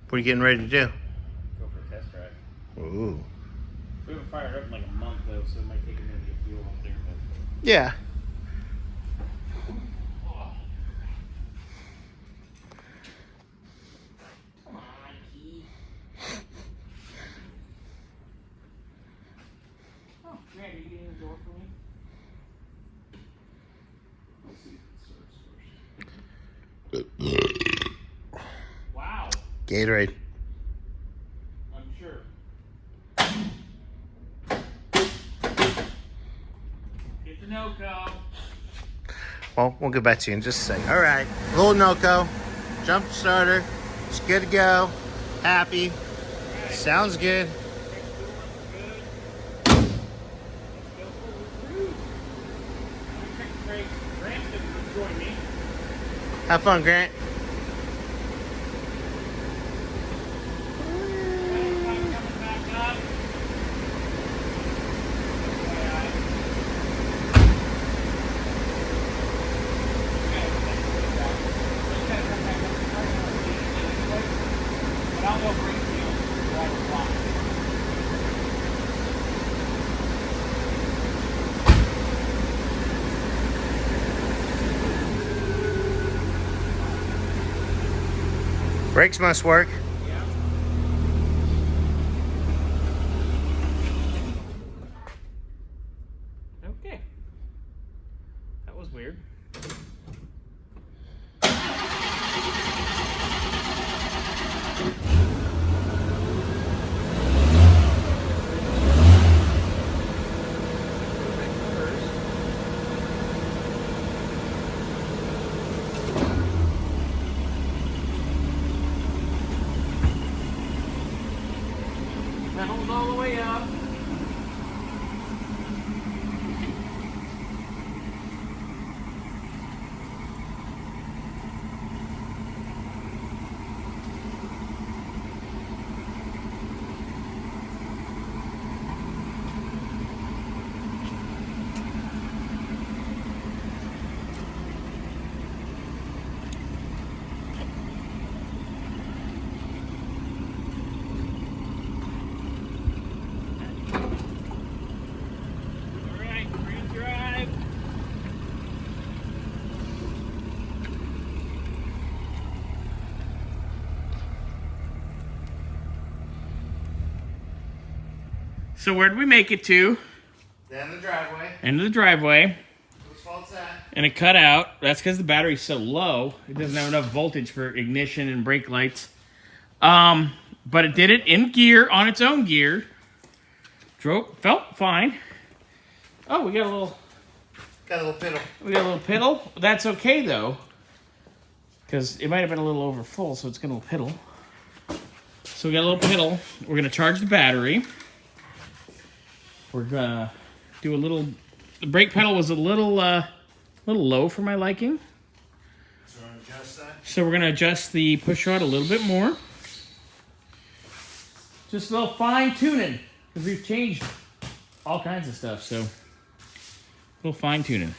What are you getting ready to do? Go for a test drive. Ooh. We haven't fired up in like a month though, so it might take a minute to get fuel up there. But... Yeah. Come on, Key. Oh, Grant, are you getting the door for me? Let's see if it starts first. Wow. Gatorade. I'm sure. Get the no-co. Well, we'll get back to you in just a second. All right. Little Noco. Jump starter. It's good to go. Happy. Sounds good. Have fun, Grant. Brakes must work. Okay. That was weird. Pedals all the way up. So where did we make it to? Down the driveway. Into the driveway. Whose fault's that? And it cut out. That's because the battery's so low. It doesn't have enough voltage for ignition and brake lights. But it did it in gear, on its own gear. Felt fine. Oh, we got a little... Got a little piddle. We got a little piddle. That's okay, though. Because it might have been a little over full, so it's got a little piddle. So we got a little piddle. We're going to charge the battery. We're gonna do a little. The brake pedal was a little low for my liking. So we're gonna adjust that. So we're gonna adjust the push rod a little bit more. Just a little fine tuning because we've changed all kinds of stuff. So a little fine tuning.